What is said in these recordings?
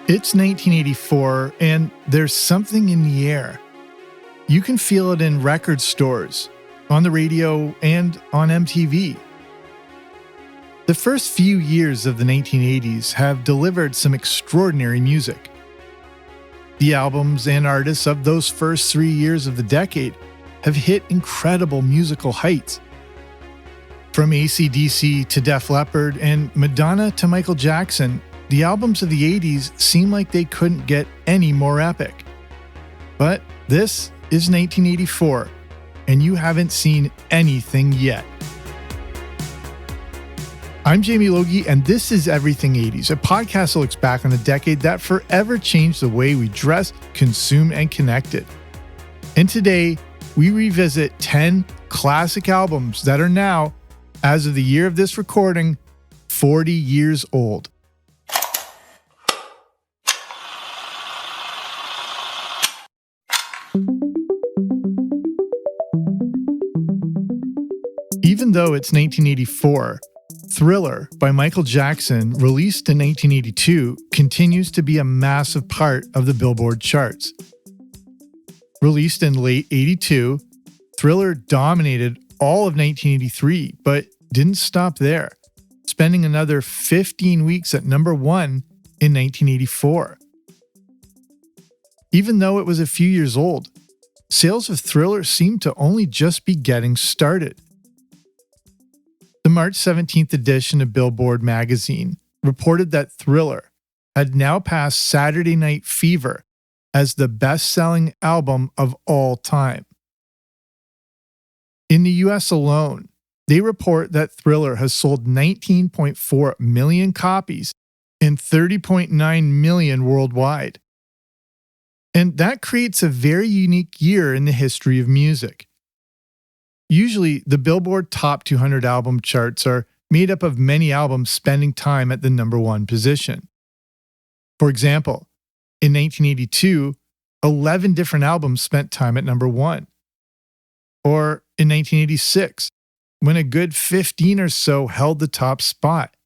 It's 1984, and there's something in the air. You can feel it in record stores, on the radio, and on MTV. The first few years of the 1980s have delivered some extraordinary music. The albums and artists of those first 3 years of the decade have hit incredible musical heights. From AC/DC to Def Leppard and Madonna to Michael Jackson, the albums of the 80s seem like they couldn't get any more epic. But this is 1984, and you haven't seen anything yet. I'm Jamie Logie, and this is Everything 80s, a podcast that looks back on a decade that forever changed the way we dress, consume, and connected. And today, we revisit 10 classic albums that are now, as of the year of this recording, 40 years old. Even though it's 1984, Thriller by Michael Jackson, released in 1982, continues to be a massive part of the Billboard charts. Released in late 82, Thriller dominated all of 1983, but didn't stop there, spending another 15 weeks at number 1 in 1984. Even though it was a few years old, sales of Thriller seemed to only just be getting started. The March 17th edition of Billboard magazine reported that Thriller had now passed Saturday Night Fever as the best-selling album of all time. In the US alone, they report that Thriller has sold 19.4 million copies and 30.9 million worldwide. And that creates a very unique year in the history of music. Usually, the Billboard Top 200 album charts are made up of many albums spending time at the number 1 position. For example, in 1982, 11 different albums spent time at number 1. Or in 1986, when a good 15 or so held the top spot.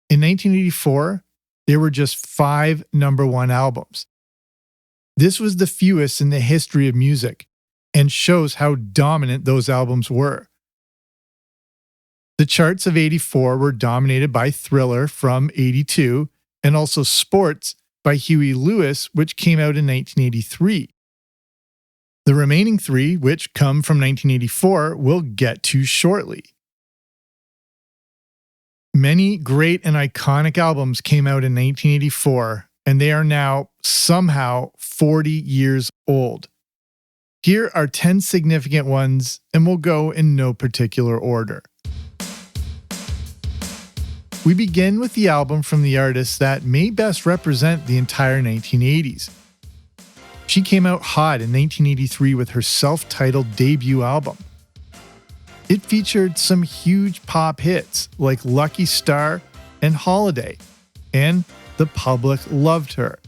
In 1984, there were just 5 number 1 albums. This was the fewest in the history of music, and shows how dominant those albums were. The charts of 84 were dominated by Thriller from 82, and also Sports by Huey Lewis, which came out in 1983. The remaining 3, which come from 1984, we'll get to shortly. Many great and iconic albums came out in 1984, and they are now somehow 40 years old. Here are 10 significant ones, and we'll go in no particular order. We begin with the album from the artist that may best represent the entire 1980s. She came out hot in 1983 with her self-titled debut album. It featured some huge pop hits like Lucky Star and Holiday, and the public loved her.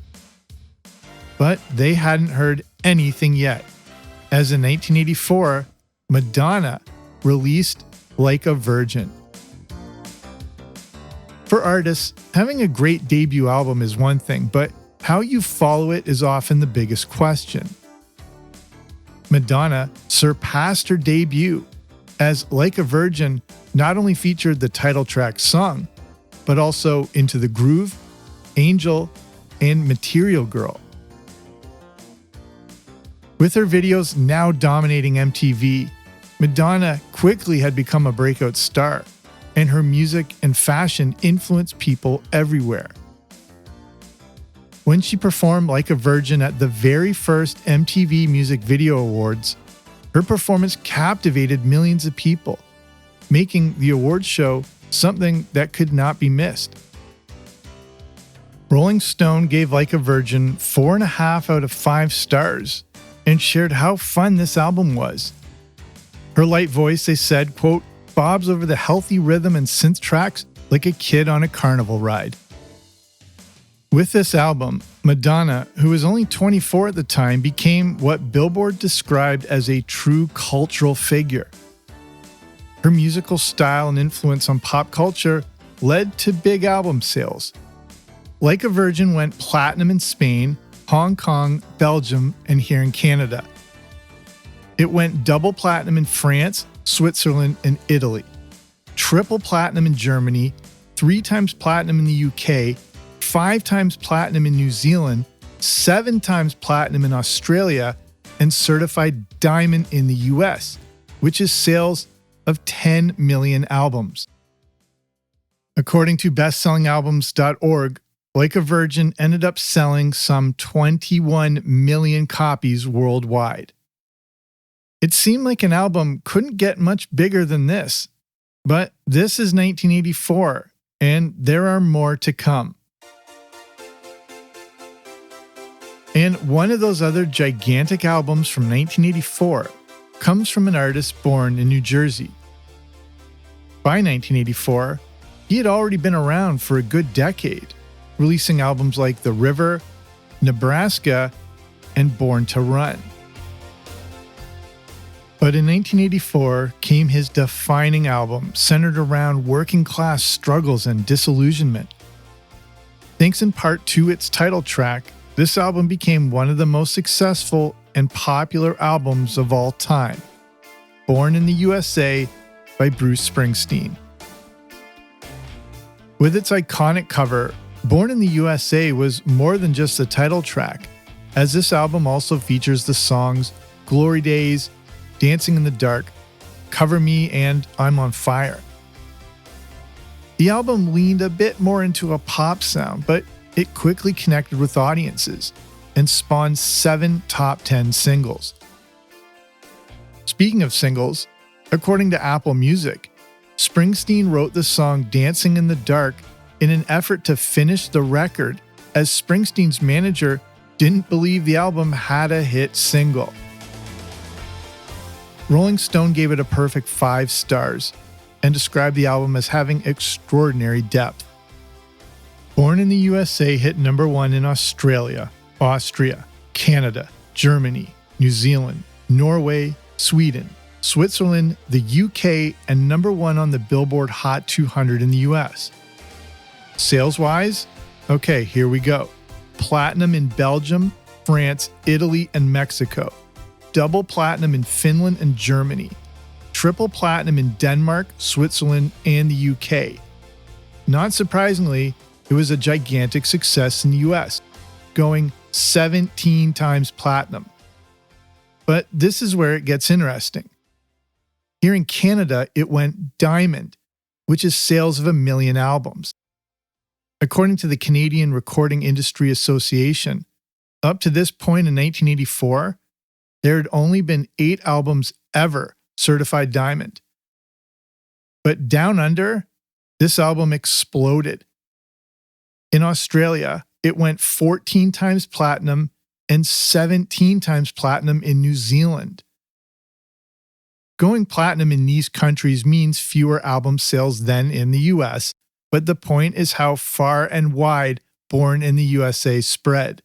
But they hadn't heard anything yet, as in 1984, Madonna released Like a Virgin. For artists, having a great debut album is one thing, but how you follow it is often the biggest question. Madonna surpassed her debut, as Like a Virgin not only featured the title track song, but also Into the Groove, Angel, and Material Girl. With her videos now dominating MTV, Madonna quickly had become a breakout star, and her music and fashion influenced people everywhere. When she performed Like a Virgin at the very first MTV Music Video Awards, her performance captivated millions of people, making the awards show something that could not be missed. Rolling Stone gave Like a Virgin 4.5 out of 5 stars, and shared how fun this album was. Her light voice, they said, quote, bobs over the healthy rhythm and synth tracks like a kid on a carnival ride. With this album, Madonna, who was only 24 at the time, became what Billboard described as a true cultural figure. Her musical style and influence on pop culture led to big album sales. Like a Virgin went platinum in Spain, Hong Kong, Belgium, and here in Canada. It went double platinum in France, Switzerland, and Italy. Triple platinum in Germany, 3 times platinum in the UK, 5 times platinum in New Zealand, 7 times platinum in Australia, and certified diamond in the US, which is sales of 10 million albums. According to bestsellingalbums.org, Like a Virgin ended up selling some 21 million copies worldwide. It seemed like an album couldn't get much bigger than this, but this is 1984, and there are more to come. And one of those other gigantic albums from 1984 comes from an artist born in New Jersey. By 1984, he had already been around for a good decade, releasing albums like The River, Nebraska, and Born to Run. But in 1984 came his defining album centered around working class struggles and disillusionment. Thanks in part to its title track, this album became one of the most successful and popular albums of all time, Born in the USA by Bruce Springsteen. With its iconic cover, Born in the USA was more than just the title track, as this album also features the songs Glory Days, Dancing in the Dark, Cover Me, and I'm on Fire. The album leaned a bit more into a pop sound, but it quickly connected with audiences and spawned 7 top 10 singles. Speaking of singles, according to Apple Music, Springsteen wrote the song Dancing in the Dark in an effort to finish the record, as Springsteen's manager didn't believe the album had a hit single. Rolling Stone gave it a perfect 5 stars and described the album as having extraordinary depth. Born in the USA hit number 1 in Australia, Austria, Canada, Germany, New Zealand, Norway, Sweden, Switzerland, the UK, and number 1 on the Billboard Hot 200 in the US. Sales-wise? Okay, here we go. Platinum in Belgium, France, Italy, and Mexico. Double platinum in Finland and Germany. Triple platinum in Denmark, Switzerland, and the UK. Not surprisingly, it was a gigantic success in the US, going 17 times platinum. But this is where it gets interesting. Here in Canada, it went diamond, which is sales of 1 million albums. According to the Canadian Recording Industry Association, up to this point in 1984, there had only been 8 albums ever certified diamond. But down under, this album exploded. In Australia, it went 14 times platinum and 17 times platinum in New Zealand. Going platinum in these countries means fewer album sales than in the US, but the point is how far and wide Born in the USA spread.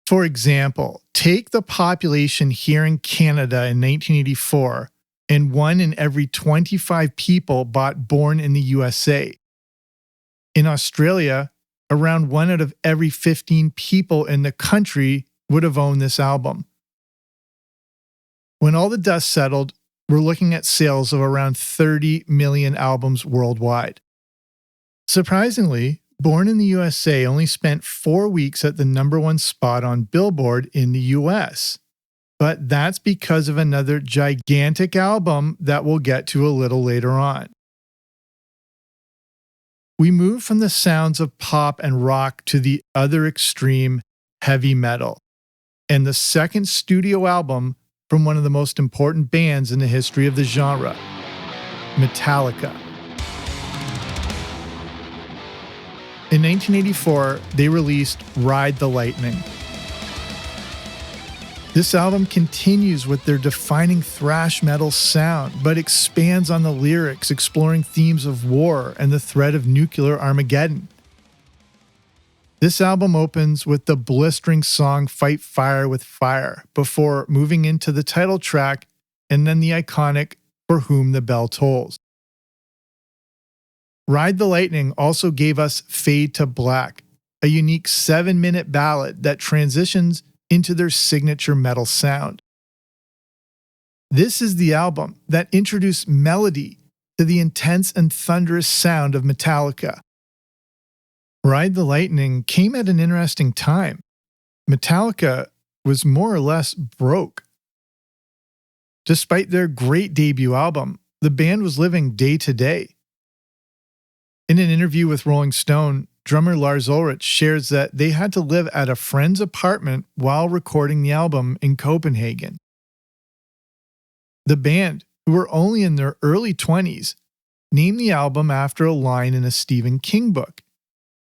For example, take the population here in Canada in 1984, and 1 in every 25 people bought Born in the USA. In Australia, around 1 out of every 15 people in the country would have owned this album. When all the dust settled, we're looking at sales of around 30 million albums worldwide. Surprisingly, Born in the USA only spent 4 weeks at the number 1 spot on Billboard in the US. But that's because of another gigantic album that we'll get to a little later on. We move from the sounds of pop and rock to the other extreme, heavy metal, and the second studio album from one of the most important bands in the history of the genre, Metallica. In 1984, they released Ride the Lightning. This album continues with their defining thrash metal sound, but expands on the lyrics, exploring themes of war and the threat of nuclear Armageddon. This album opens with the blistering song Fight Fire with Fire, before moving into the title track and then the iconic For Whom the Bell Tolls. Ride the Lightning also gave us Fade to Black, a unique 7-minute ballad that transitions into their signature metal sound. This is the album that introduced melody to the intense and thunderous sound of Metallica. Ride the Lightning came at an interesting time. Metallica was more or less broke. Despite their great debut album, the band was living day to day. In an interview with Rolling Stone, drummer Lars Ulrich shares that they had to live at a friend's apartment while recording the album in Copenhagen. The band, who were only in their early 20s, named the album after a line in a Stephen King book.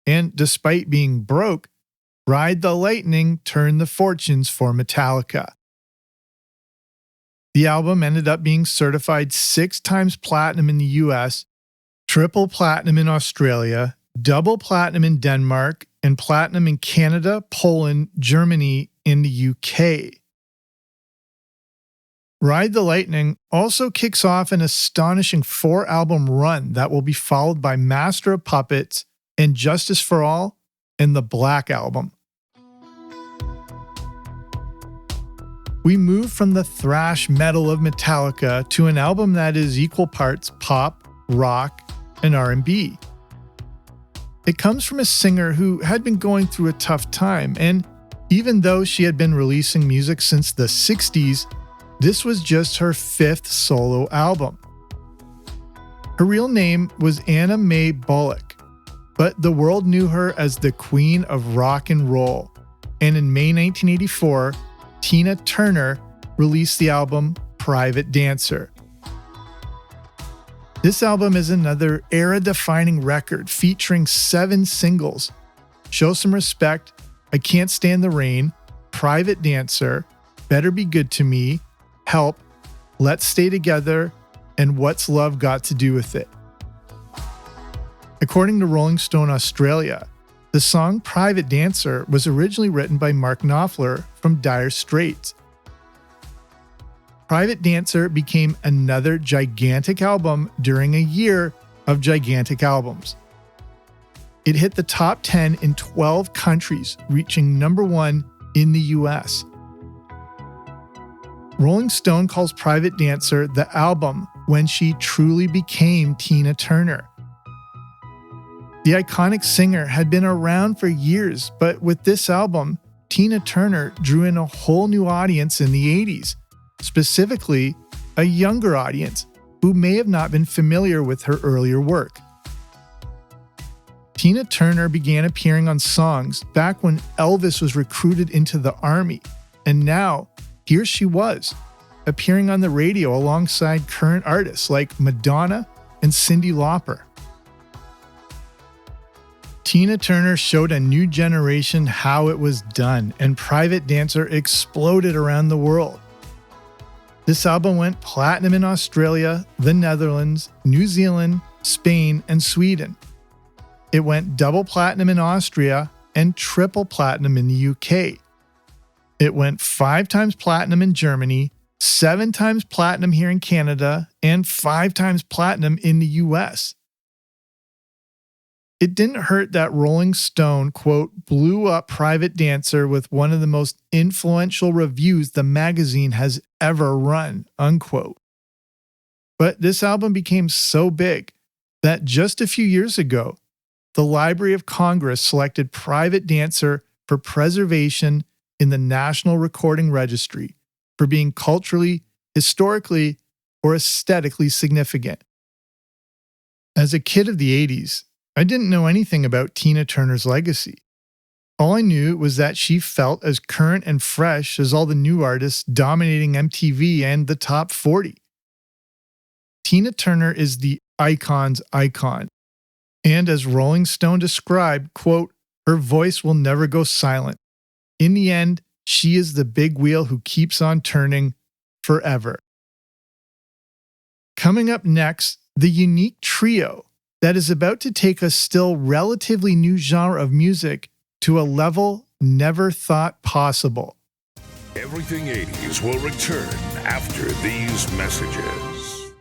And despite being broke, Ride the Lightning turned the fortunes for Metallica. The album ended up being certified 6 times platinum in the US, triple platinum in Australia, double platinum in Denmark, and platinum in Canada, Poland, Germany, and the UK. Ride the Lightning also kicks off an astonishing 4-album run that will be followed by Master of Puppets and Justice for All and the Black Album. We move from the thrash metal of Metallica to an album that is equal parts pop, rock, and R&B. It comes from a singer who had been going through a tough time, and even though she had been releasing music since the 60s, this was just her 5th solo album. Her real name was Anna Mae Bullock, but the world knew her as the Queen of Rock and Roll, and in May 1984, Tina Turner released the album Private Dancer. This album is another era-defining record featuring 7 singles: Show Some Respect, I Can't Stand the Rain, Private Dancer, Better Be Good to Me, Help, Let's Stay Together, and What's Love Got to Do with It? According to Rolling Stone Australia, the song Private Dancer was originally written by Mark Knopfler from Dire Straits. Private Dancer became another gigantic album during a year of gigantic albums. It hit the top 10 in 12 countries, reaching number 1 in the US. Rolling Stone calls Private Dancer the album when she truly became Tina Turner. The iconic singer had been around for years, but with this album, Tina Turner drew in a whole new audience in the 80s, specifically a younger audience who may have not been familiar with her earlier work. Tina Turner began appearing on songs back when Elvis was recruited into the army, and now here she was, appearing on the radio alongside current artists like Madonna and Cyndi Lauper. Tina Turner showed a new generation how it was done, and Private Dancer exploded around the world. This album went platinum in Australia, the Netherlands, New Zealand, Spain, and Sweden. It went double platinum in Austria and triple platinum in the UK. It went 5 times platinum in Germany, 7 times platinum here in Canada, and 5 times platinum in the US. It didn't hurt that Rolling Stone, quote, blew up Private Dancer with one of the most influential reviews the magazine has ever run, unquote. But this album became so big that just a few years ago, the Library of Congress selected Private Dancer for preservation in the National Recording Registry for being culturally, historically, or aesthetically significant. As a kid of the 80s, I didn't know anything about Tina Turner's legacy. All I knew was that she felt as current and fresh as all the new artists dominating MTV and the top 40. Tina Turner is the icon's icon. And as Rolling Stone described, quote, her voice will never go silent. In the end, she is the big wheel who keeps on turning forever. Coming up next, the unique trio that is about to take a still relatively new genre of music to a level never thought possible. Everything 80s will return after these messages.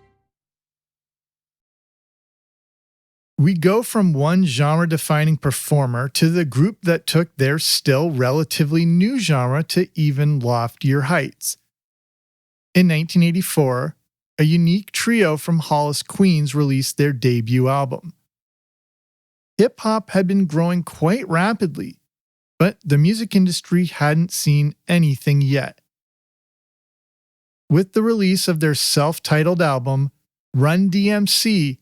We go from one genre-defining performer to the group that took their still relatively new genre to even loftier heights. In 1984, a unique trio from Hollis, Queens released their debut album. Hip-hop had been growing quite rapidly, but the music industry hadn't seen anything yet. With the release of their self-titled album, Run DMC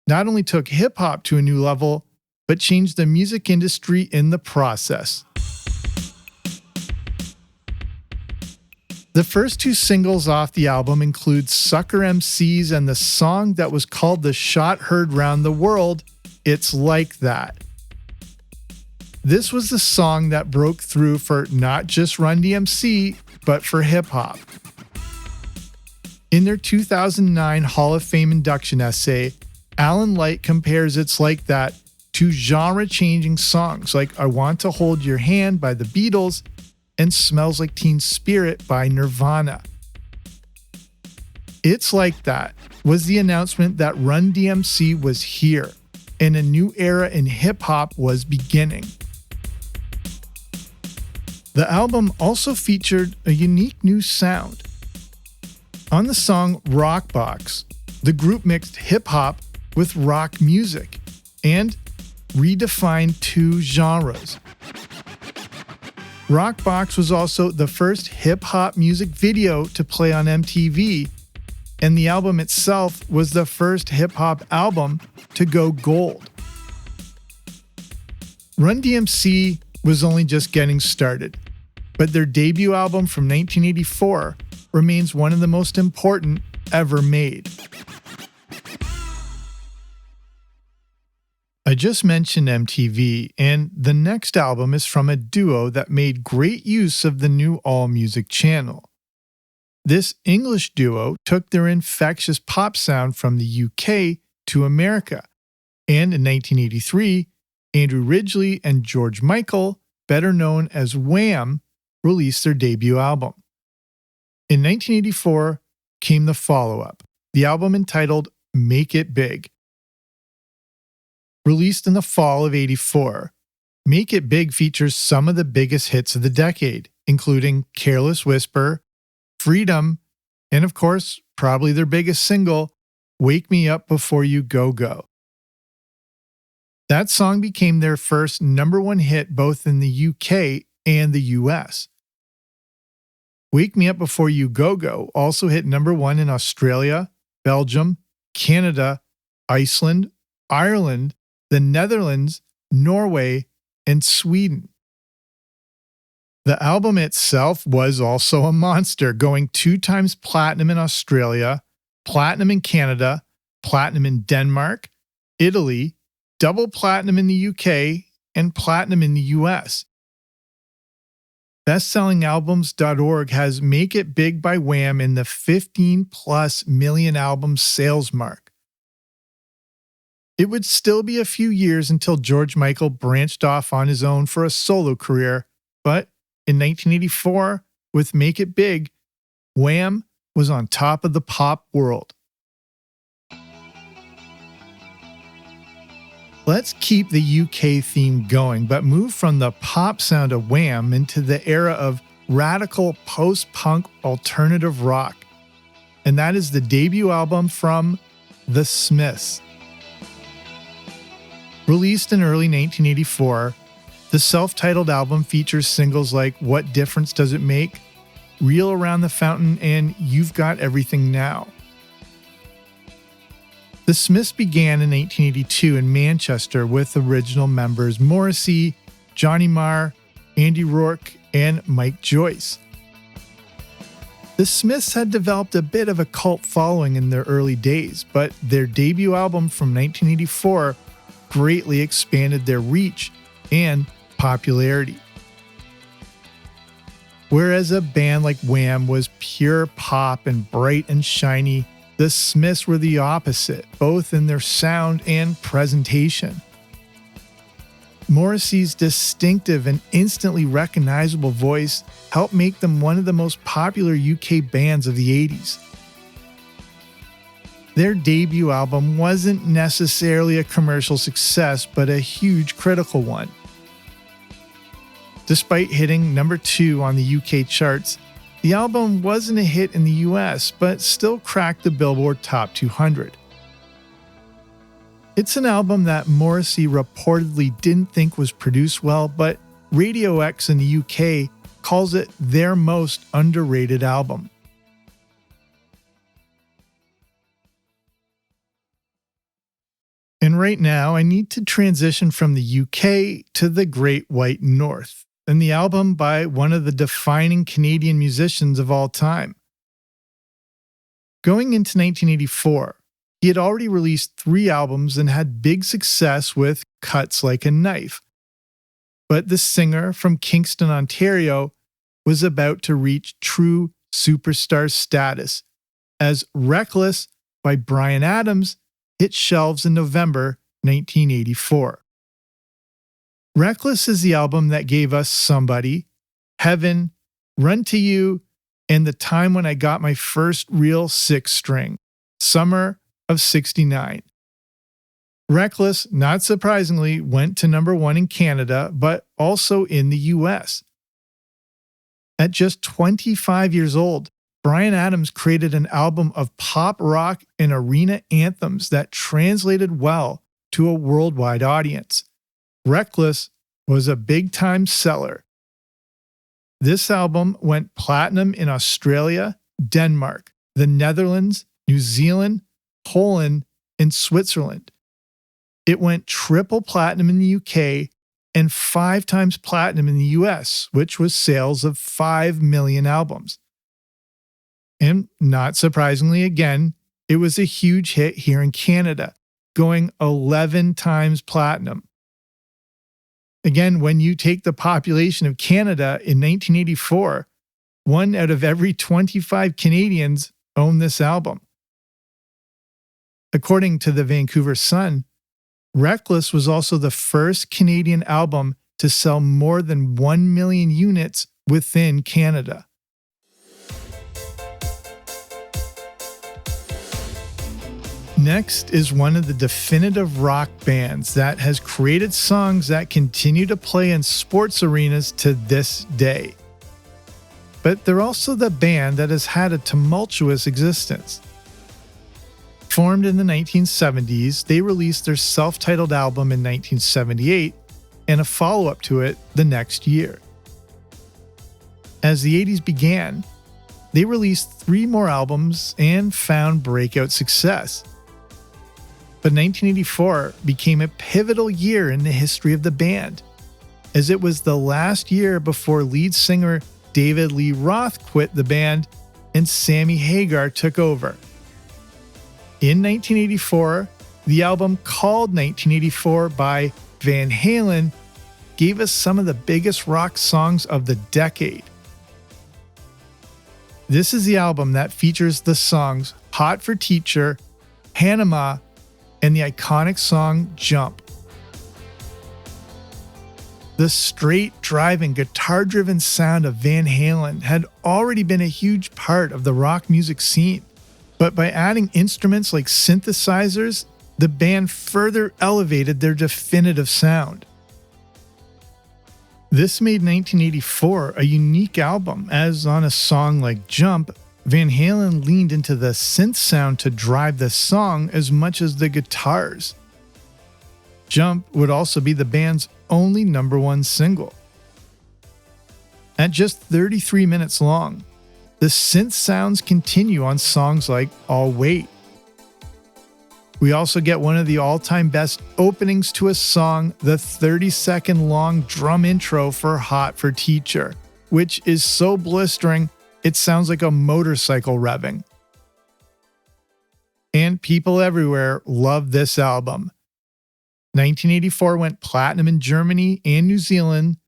not only took hip-hop to a new level, but changed the music industry in the process. The first two singles off the album include Sucker MCs and the song that was called the shot heard round the world, It's Like That. This was the song that broke through for not just Run DMC, but for hip-hop. In their 2009 Hall of Fame induction essay, Alan Light compares It's Like That to genre-changing songs like I Want to Hold Your Hand by the Beatles and Smells Like Teen Spirit by Nirvana. It's Like That was the announcement that Run DMC was here and a new era in hip-hop was beginning. The album also featured a unique new sound. On the song Rockbox, the group mixed hip-hop with rock music and redefined two genres. Rockbox was also the first hip-hop music video to play on MTV, and the album itself was the first hip-hop album to go gold. Run DMC was only just getting started, but their debut album from 1984 remains one of the most important ever made. I just mentioned MTV, and the next album is from a duo that made great use of the new AllMusic channel. This English duo took their infectious pop sound from the UK to America, and in 1983, Andrew Ridgeley and George Michael, better known as Wham!, released their debut album. In 1984 came the follow-up, the album entitled Make It Big. Released in the fall of '84, Make It Big features some of the biggest hits of the decade, including Careless Whisper, Freedom, and of course, probably their biggest single, Wake Me Up Before You Go Go. That song became their first #1 hit both in the UK and the US. Wake Me Up Before You Go Go also hit #1 in Australia, Belgium, Canada, Iceland, Ireland, the Netherlands, Norway, and Sweden. The album itself was also a monster, going 2 times platinum in Australia, platinum in Canada, platinum in Denmark, Italy, double platinum in the UK, and platinum in the US. BestSellingAlbums.org has Make It Big by Wham! In the 15+ million album sales mark. It would still be a few years until George Michael branched off on his own for a solo career, but in 1984, with Make It Big, Wham! Was on top of the pop world. Let's keep the UK theme going, but move from the pop sound of Wham! Into the era of radical post-punk alternative rock, and that is the debut album from The Smiths. Released in early 1984, the self-titled album features singles like What Difference Does It Make?, Reel Around the Fountain, and You've Got Everything Now. The Smiths began in 1982 in Manchester with original members Morrissey, Johnny Marr, Andy Rourke, and Mike Joyce. The Smiths had developed a bit of a cult following in their early days, but their debut album from 1984 greatly expanded their reach and popularity. Whereas a band like Wham! Was pure pop and bright and shiny, the Smiths were the opposite, both in their sound and presentation. Morrissey's distinctive and instantly recognizable voice helped make them one of the most popular UK bands of the 80s. their debut album wasn't necessarily a commercial success, but a huge critical one. Despite hitting number 2 on the UK charts, the album wasn't a hit in the US, but still cracked the Billboard Top 200. It's an album that Morrissey reportedly didn't think was produced well, but Radio X in the UK calls it their most underrated album. And right now, I need to transition from the UK to the Great White North, and the album by one of the defining Canadian musicians of all time. Going into 1984, he had already released 3 albums and had big success with Cuts Like a Knife. But the singer from Kingston, Ontario, was about to reach true superstar status as Reckless by Bryan Adams hit shelves in November 1984. Reckless is the album that gave us Somebody, Heaven, Run to You, and The Time When I Got My First Real Six String, summer of '69. Reckless, not surprisingly, went to number 1 in Canada, but also in the US. At just 25 years old, Bryan Adams created an album of pop rock and arena anthems that translated well to a worldwide audience. Reckless was a big-time seller. This album went platinum in Australia, Denmark, the Netherlands, New Zealand, Poland, and Switzerland. It went triple platinum in the UK and 5 times platinum in the US, which was sales of 5 million albums. And not surprisingly again, it was a huge hit here in Canada, going 11 times platinum. Again, when you take the population of Canada in 1984, 1 out of every 25 Canadians owned this album. According to the Vancouver Sun, Reckless was also the first Canadian album to sell more than 1 million units within Canada. Next is one of the definitive rock bands that has created songs that continue to play in sports arenas to this day. But they're also the band that has had a tumultuous existence. Formed in the 1970s, they released their self-titled album in 1978 and a follow-up to it the next year. As the 80s began, they released 3 more albums and found breakout success. But 1984 became a pivotal year in the history of the band, as it was the last year before lead singer David Lee Roth quit the band and Sammy Hagar took over. In 1984, the album called 1984 by Van Halen gave us some of the biggest rock songs of the decade. This is the album that features the songs Hot for Teacher, Panama, and the iconic song Jump. The straight driving, guitar-driven sound of Van Halen had already been a huge part of the rock music scene, but by adding instruments like synthesizers, the band further elevated their definitive sound. This made 1984 a unique album, as on a song like Jump, Van Halen leaned into the synth sound to drive the song as much as the guitars. Jump would also be the band's only number 1 single. At just 33 minutes long, the synth sounds continue on songs like I'll Wait. We also get one of the all-time best openings to a song, the 30-second long drum intro for Hot for Teacher, which is so blistering it sounds like a motorcycle revving. And people everywhere love this album. 1984 went platinum in Germany and New Zealand,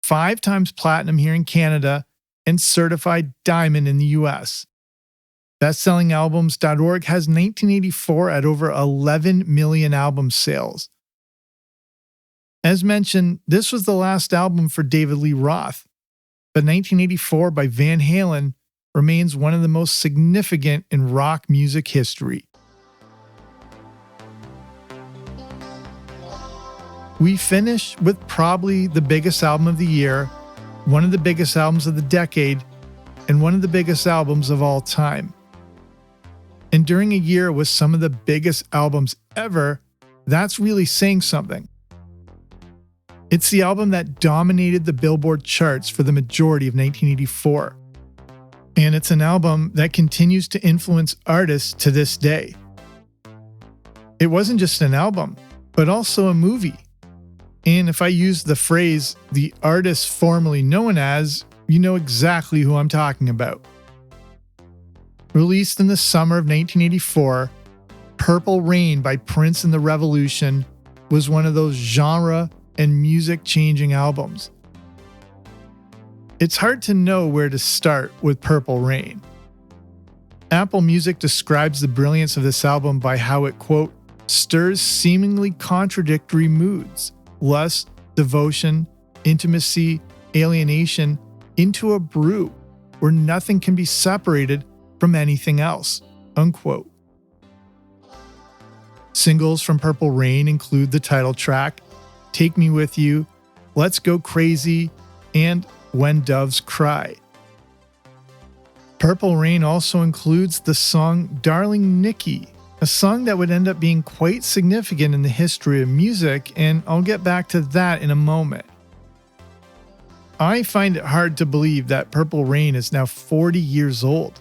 5 times platinum here in Canada, and certified diamond in the US. BestSellingAlbums.org has 1984 at over 11 million album sales. As mentioned, this was the last album for David Lee Roth, but 1984 by Van Halen remains one of the most significant in rock music history. We finish with probably the biggest album of the year, one of the biggest albums of the decade, and one of the biggest albums of all time. And during a year with some of the biggest albums ever, that's really saying something. It's the album that dominated the Billboard charts for the majority of 1984. And it's an album that continues to influence artists to this day. It wasn't just an album, but also a movie. And if I use the phrase, the artist formerly known as, you know exactly who I'm talking about. Released in the summer of 1984, Purple Rain by Prince and the Revolution was one of those genre and music-changing albums. It's hard to know where to start with Purple Rain. Apple Music describes the brilliance of this album by how it, quote, stirs seemingly contradictory moods, lust, devotion, intimacy, alienation, into a brew where nothing can be separated from anything else, unquote. Singles from Purple Rain include the title track, Take Me With You, Let's Go Crazy, and When Doves Cry. Purple Rain also includes the song Darling Nikki, a song that would end up being quite significant in the history of music, and I'll get back to that in a moment. I find it hard to believe that Purple Rain is now 40 years old.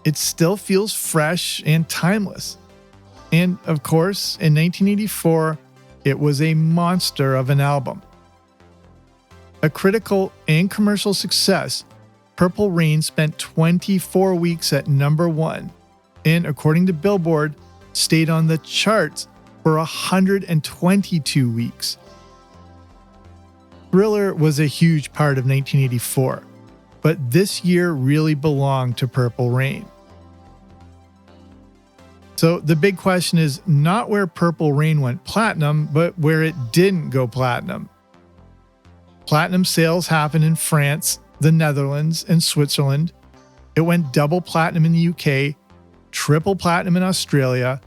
It still feels fresh and timeless. And of course, in 1984, it was a monster of an album. A critical and commercial success, Purple Rain spent 24 weeks at number 1, and according to Billboard, stayed on the charts for 122 weeks. Thriller was a huge part of 1984, but this year really belonged to Purple Rain. So the big question is not where Purple Rain went platinum, but where it didn't go platinum. Platinum sales happened in France, the Netherlands, and Switzerland. It went double platinum in the UK, triple platinum in Australia,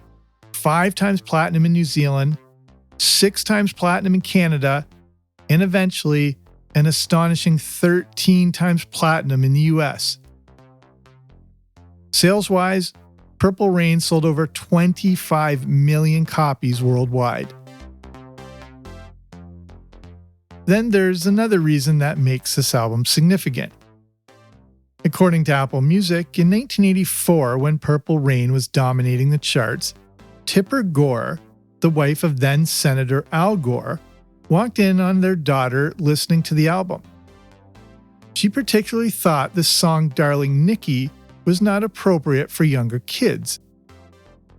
5 times platinum in New Zealand, 6 times platinum in Canada, and eventually an astonishing 13 times platinum in the US. Sales-wise, Purple Rain sold over 25 million copies worldwide. Then there's another reason that makes this album significant. According to Apple Music, in 1984, when Purple Rain was dominating the charts, Tipper Gore, the wife of then Senator Al Gore, walked in on their daughter listening to the album. She particularly thought the song Darling Nikki was not appropriate for younger kids.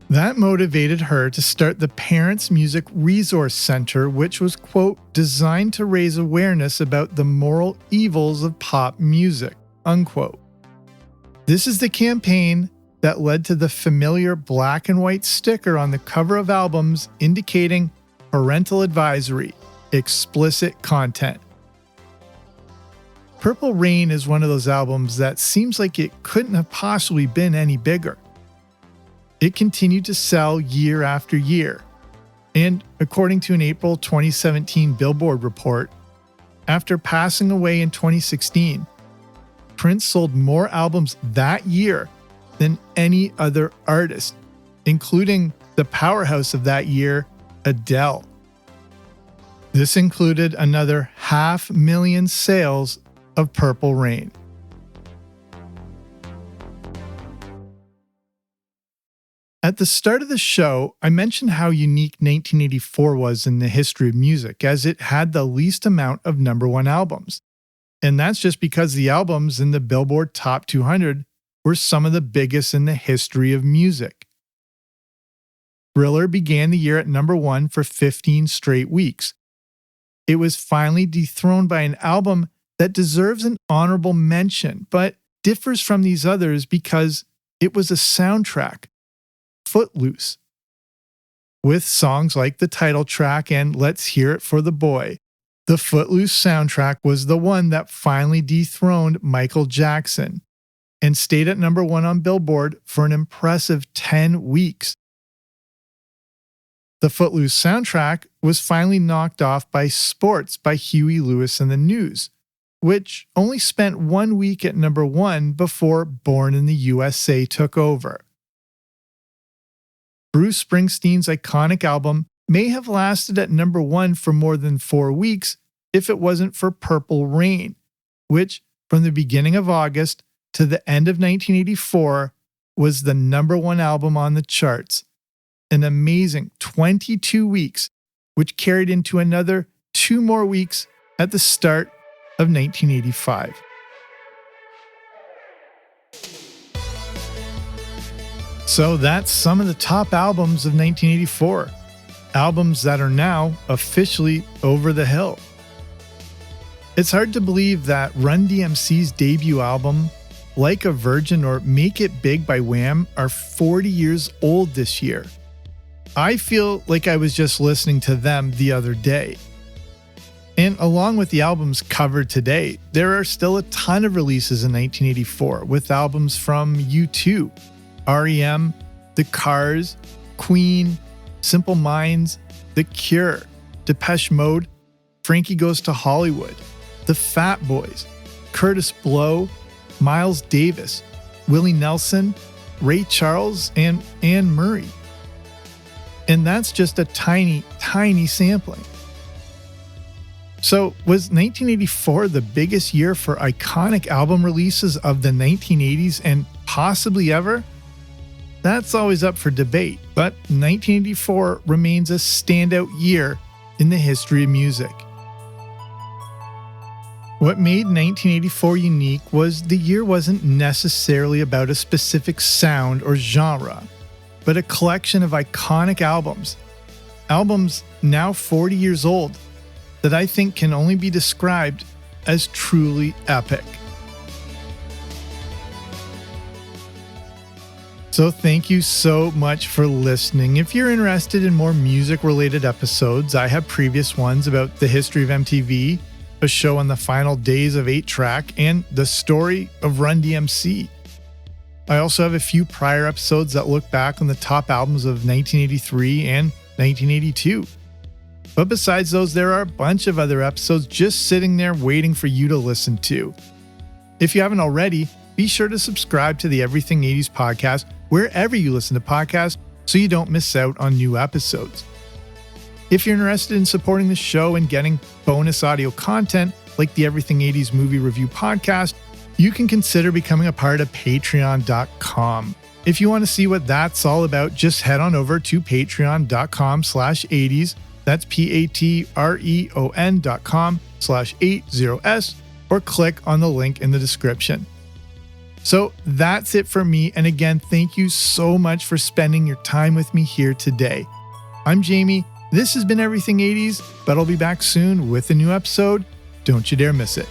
That motivated her to start the Parents Music Resource Center, which was, quote, designed to raise awareness about the moral evils of pop music, unquote. This is the campaign that led to the familiar black and white sticker on the cover of albums indicating parental advisory, explicit content. Purple Rain is one of those albums that seems like it couldn't have possibly been any bigger. It continued to sell year after year. And according to an April 2017 Billboard report, after passing away in 2016, Prince sold more albums that year than any other artist, including the powerhouse of that year, Adele. This included another 500,000 sales of Purple Rain. At the start of the show, I mentioned how unique 1984 was in the history of music, as it had the least amount of number 1 albums. And that's just because the albums in the Billboard Top 200 were some of the biggest in the history of music. Thriller began the year at number 1 for 15 straight weeks. It was finally dethroned by an album that deserves an honorable mention, but differs from these others because it was a soundtrack, Footloose. With songs like the title track and Let's Hear It for the Boy, the Footloose soundtrack was the one that finally dethroned Michael Jackson and stayed at number 1 on Billboard for an impressive 10 weeks. The Footloose soundtrack was finally knocked off by Sports by Huey Lewis and the News, which only spent 1 week at number 1 before Born in the USA took over. Bruce Springsteen's iconic album may have lasted at number 1 for more than 4 weeks if it wasn't for Purple Rain, which, from the beginning of August to the end of 1984, was the number 1 album on the charts. An amazing 22 weeks, which carried into another 2 more weeks at the start of 1985. So that's some of the top albums of 1984. Albums that are now officially over the hill. It's hard to believe that Run DMC's debut album, Like a Virgin or Make It Big by Wham, are 40 years old this year. I feel like I was just listening to them the other day. And along with the albums covered today, there are still a ton of releases in 1984 with albums from U2, R.E.M., The Cars, Queen, Simple Minds, The Cure, Depeche Mode, Frankie Goes to Hollywood, The Fat Boys, Curtis Blow, Miles Davis, Willie Nelson, Ray Charles, and Anne Murray. And that's just a tiny, tiny sampling. So, was 1984 the biggest year for iconic album releases of the 1980s and possibly ever? That's always up for debate, but 1984 remains a standout year in the history of music. What made 1984 unique was the year wasn't necessarily about a specific sound or genre, but a collection of iconic albums. Albums now 40 years old that I think can only be described as truly epic. So thank you so much for listening. If you're interested in more music-related episodes, I have previous ones about the history of MTV, a show on the final days of 8-Track, and the story of Run DMC. I also have a few prior episodes that look back on the top albums of 1983 and 1982. But besides those, there are a bunch of other episodes just sitting there waiting for you to listen to. If you haven't already, be sure to subscribe to the Everything 80s podcast wherever you listen to podcasts so you don't miss out on new episodes. If you're interested in supporting the show and getting bonus audio content like the Everything 80s Movie Review podcast, you can consider becoming a part of patreon.com. If you want to see what that's all about, just head on over to patreon.com/80s. That's patreon.com/80s, or click on the link in the description. So that's it for me. And again, thank you so much for spending your time with me here today. I'm Jamie. This has been Everything 80s, but I'll be back soon with a new episode. Don't you dare miss it.